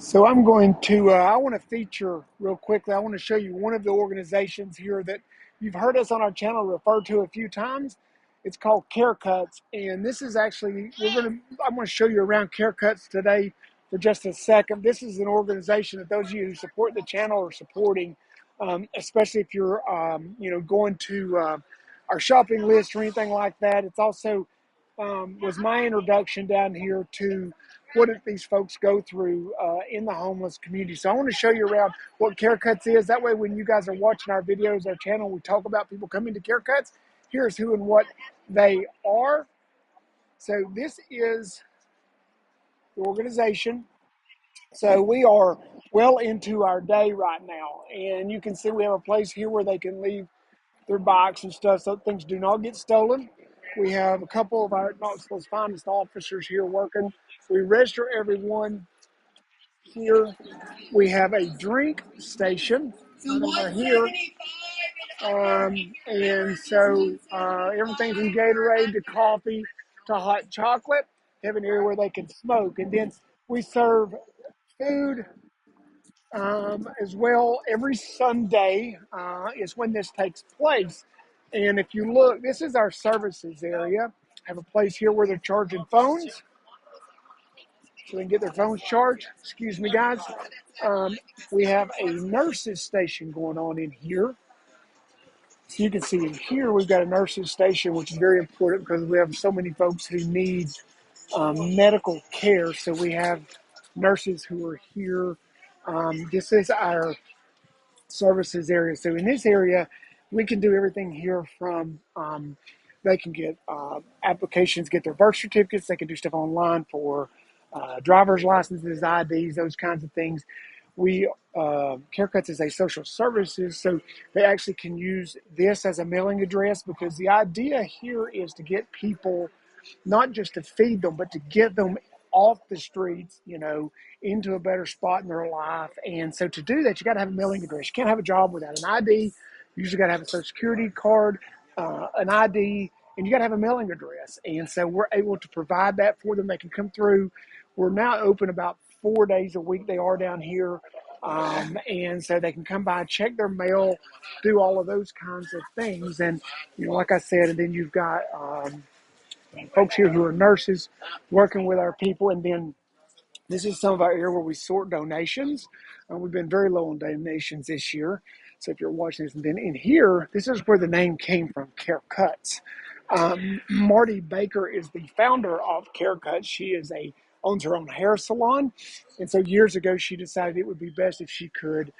So I'm going to, I want to feature real quickly. I want to show you one of the organizations here that you've heard us on our channel refer to a few times. It's called Care Cuts. And this is actually, I'm going to show you around Care Cuts today for just a second. This is an organization that those of you who support the channel are supporting, especially if you're, going to our shopping list or anything like that. It's also was my introduction down here to what these folks go through in the homeless community. So I want to show you around what Care Cuts is. That way when you guys are watching our videos, our channel, we talk about people coming to Care Cuts. Here's who and what they are. So this is the organization. So we are well into our day right now. And you can see we have a place here where they can leave their bikes and stuff so things do not get stolen. We have a couple of our Knoxville's finest officers here working. We register everyone here. We have a drink station over here. And so everything from Gatorade to coffee to hot chocolate. They have an area where they can smoke. And then we serve food as well. Every Sunday is when this takes place. And if you look, this is our services area. I have a place here where they're charging phones, so they can get their phones charged. Excuse me, guys. We have a nurses station going on in here. So you can see in here we've got a nurses station, which is very important because we have so many folks who need medical care. So we have nurses who are here. This is our services area. So in this area, we can do everything here from they can get applications, get their birth certificates. They can do stuff online for driver's licenses, IDs, those kinds of things. We Care Cuts is a social services, so they actually can use this as a mailing address because the idea here is to get people not just to feed them, but to get them off the streets, into a better spot in their life. And so to do that, you got to have a mailing address. You can't have a job without an ID. You usually got to have a social security card, an ID, and you got to have a mailing address. And so we're able to provide that for them. They can come through. We're now open about 4 days a week. They are down here. And so they can come by, check their mail, do all of those kinds of things. And, like I said, and then you've got folks here who are nurses working with our people. And then this is some of our area where we sort donations. We've been very low on donations this year. So if you're watching this, and then in here, this is where the name came from, Care Cuts. Marty Baker is the founder of Care Cuts. She owns her own hair salon. And so years ago, she decided it would be best if she could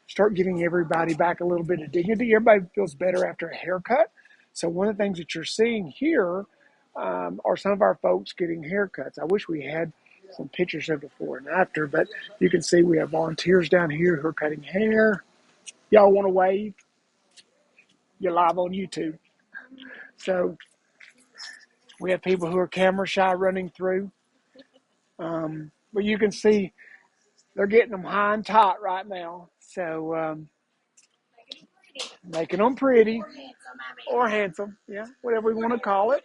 start giving everybody back a little bit of dignity. Everybody feels better after a haircut. So one of the things that you're seeing here are some of our folks getting haircuts. I wish we had some pictures of before and after, but you can see we have volunteers down here who are cutting hair. Y'all want to wave? You're live on YouTube. So we have people who are camera shy running through. But you can see they're getting them high and tight right now. So making them pretty or handsome, yeah, whatever we want to call it.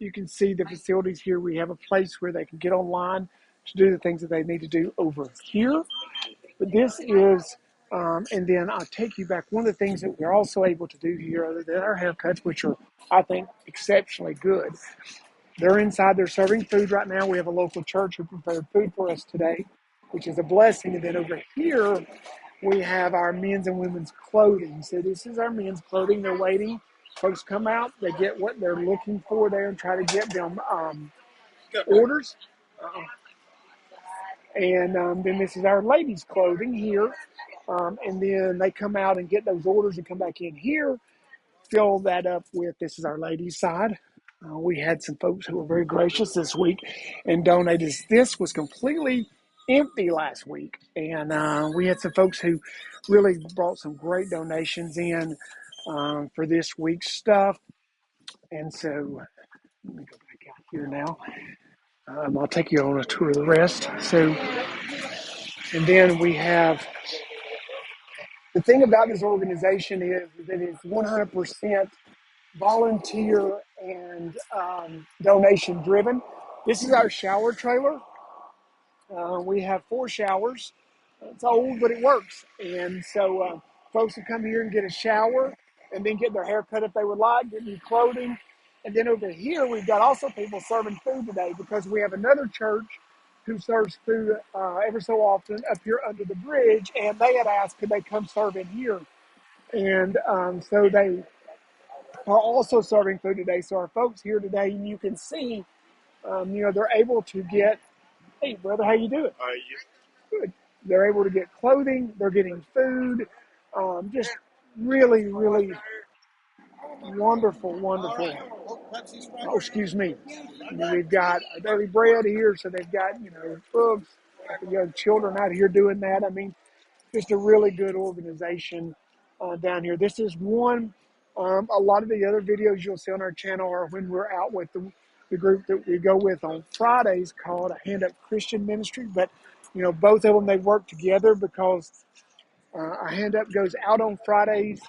You can see the facilities here. We have a place where they can get online to do the things that they need to do over here. But this is, and then I'll take you back. One of the things that we're also able to do here, other than our haircuts, which are, I think, exceptionally good, they're inside. They're serving food right now. We have a local church who prepared food for us today, which is a blessing. And then over here, we have our men's and women's clothing. So this is our men's clothing. They're waiting. Folks come out. They get what they're looking for there and try to get them orders. And then this is our ladies' clothing here. And then they come out and get those orders and come back in here, fill that up with, this is our ladies' side. We had some folks who were very gracious this week and donated. This was completely empty last week. And we had some folks who really brought some great donations in for this week's stuff. And so let me go back out here now. I'll take you on a tour of the rest. So, and then we have, the thing about this organization is that it's 100% volunteer and donation driven. This is our shower trailer. We have 4 showers. It's old, but it works. And so folks can come here and get a shower and then get their hair cut if they would like, get new clothing. And then over here, we've got also people serving food today because we have another church who serves food ever so often up here under the bridge. And they had asked, could they come serve in here? And so they are also serving food today. So our folks here today, you can see, they're able to get, hey, brother, how you doing? Good. They're able to get clothing. They're getting food. Just really, really wonderful, wonderful. Oh, excuse me. And then we've got daily bread here, so they've got books. Got the young children out here doing that. I mean, just a really good organization down here. This is one. A lot of the other videos you'll see on our channel are when we're out with the group that we go with on Fridays called a Hand Up Christian Ministry. But both of them they work together because a Hand Up goes out on Fridays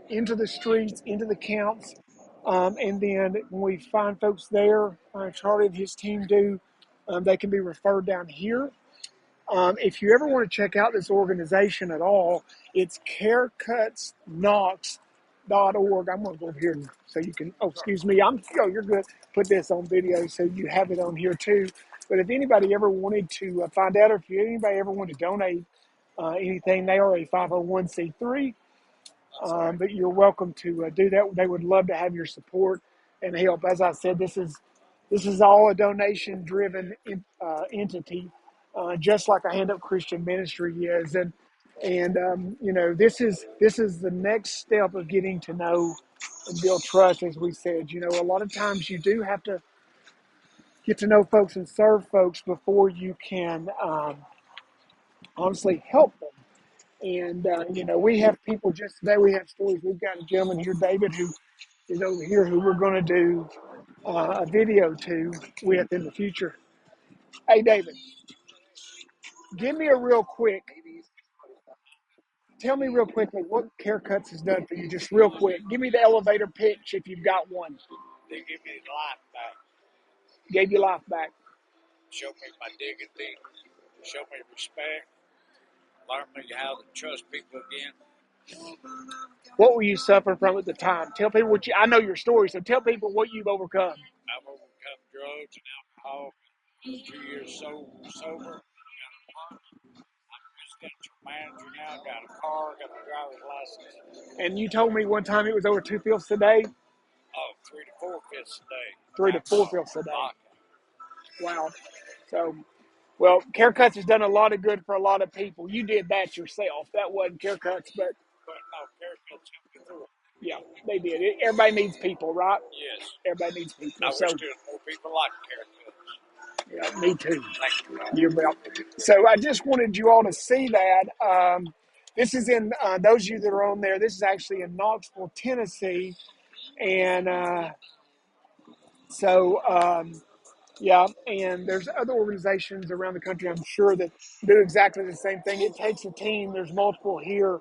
into the streets, into the camps, and then when we find folks there, Charlie and his team do. They can be referred down here. If you ever want to check out this organization at all, it's carecuts.knox.org. I'm going to go over here so you can, oh, excuse me. You're good. Put this on video so you have it on here too. But if anybody ever wanted to find out, or if anybody ever wanted to donate anything, they are a 501c3. But you're welcome to do that. They would love to have your support and help. As I said, this is all a donation-driven entity, just like a Hand Up Christian Ministry is, and this is the next step of getting to know and build trust. As we said, a lot of times you do have to get to know folks and serve folks before you can honestly help them. And we have people just today. We have stories. We've got a gentleman here, David, who is over here, who we're going to do a video to with in the future. Hey, David, give me a real quick. Tell me real quickly what Haircuts has done for you. Just real quick. Give me the elevator pitch if you've got one. They give me life back, Gave you life back. show me my dignity, show me respect, learn me how to trust people again. What were you suffering from at the time? Tell people what I know your story, so tell people what you've overcome. I've overcome drugs and alcohol. 2 years sober. I'm a residential manager now. Got a car, got a driver's license. And you told me one time it was over 2 fifths a day. Oh, 3 to 4 fifths a day. 3 to 4 fifths a day. Vodka. Wow. So, well, Haircuts has done a lot of good for a lot of people. You did that yourself. That wasn't Haircuts, but no, Haircuts helped me through it. yeah, they did. Everybody needs people, right? Yes. Everybody needs people. I wish there was more people like Haircuts. Yeah, me too. Thank you. You're welcome. So I just wanted you all to see that. This is in, those of you that are on there, this is actually in Knoxville, Tennessee. And yeah, and there's other organizations around the country, I'm sure, that do exactly the same thing. It takes a team. There's multiple here.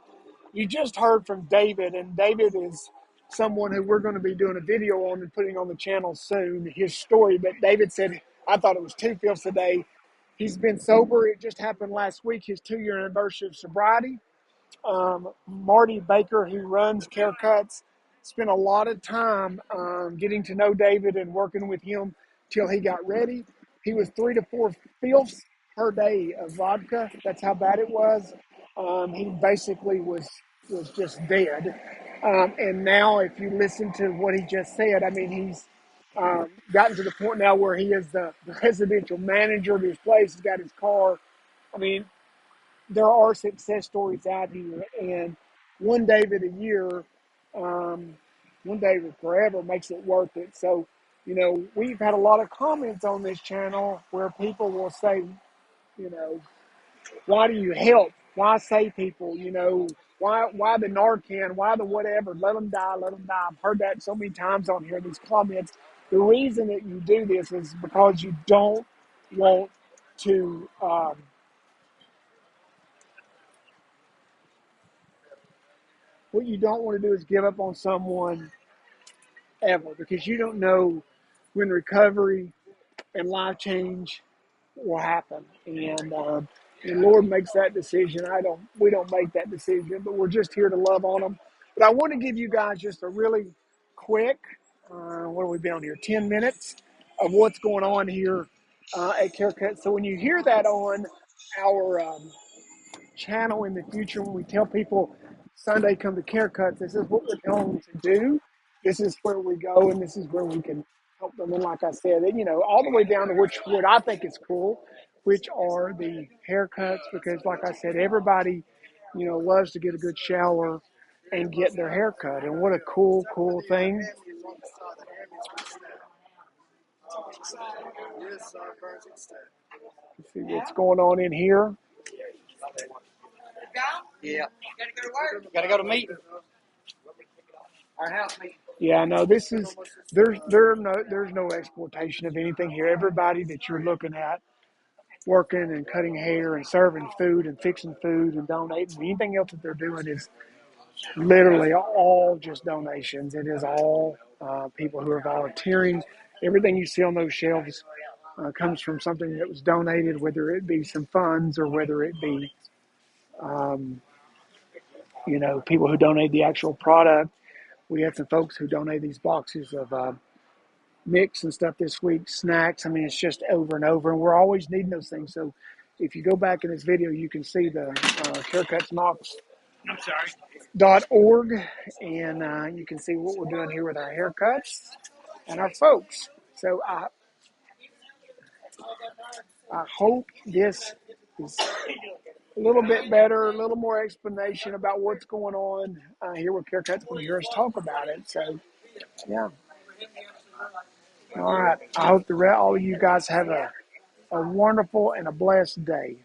You just heard from David, and David is someone who we're going to be doing a video on and putting on the channel soon, his story. But David said, I thought it was 2 fifths a day. He's been sober. It just happened last week, his 2-year anniversary of sobriety. Marty Baker, who runs Haircuts, spent a lot of time getting to know David and working with him till he got ready. He was 3 to 4 fifths per day of vodka. That's how bad it was. He basically was just dead. And now, if you listen to what he just said, I mean, he's gotten to the point now where he is the residential manager of his place. He's got his car. I mean, there are success stories out here, and one David a year, one David forever makes it worth it. So, we've had a lot of comments on this channel where people will say, why do you help? Why save people? Why the Narcan? Why the whatever? Let them die, let them die. I've heard that so many times on here, these comments. The reason that you do this is because you don't want to, what you don't want to do is give up on someone ever, because you don't know when recovery and life change will happen. And the Lord makes that decision. We don't make that decision, but we're just here to love on them. But I want to give you guys just a really quick, what have we been on here? 10 minutes of what's going on here at CareCut. So when you hear that on our channel in the future, when we tell people Sunday come to CareCut, this is what we're telling them to do. This is where we go, and this is where we can help them. And like I said, all the way down to what I think is cool, which are the haircuts, because like I said, everybody, loves to get a good shower and get their hair cut. And what a cool thing. Let's see what's going on in here. Yeah. Gotta go to meeting. Our house meeting. Yeah, no, there's no exploitation of anything here. Everybody that you're looking at working and cutting hair and serving food and fixing food and donating, anything else that they're doing is literally all just donations. It is all people who are volunteering. Everything you see on those shelves comes from something that was donated, whether it be some funds or whether it be, people who donate the actual product. We had some folks who donated these boxes of mix and stuff this week, snacks. I mean, it's just over and over, and we're always needing those things. So if you go back in this video, you can see the haircutsknox.org, and you can see what we're doing here with our haircuts and our folks. So I hope this is a little bit better, a little more explanation about what's going on here with haircuts when you hear us talk about it. So, yeah. All right. I hope all of you guys have a wonderful and a blessed day.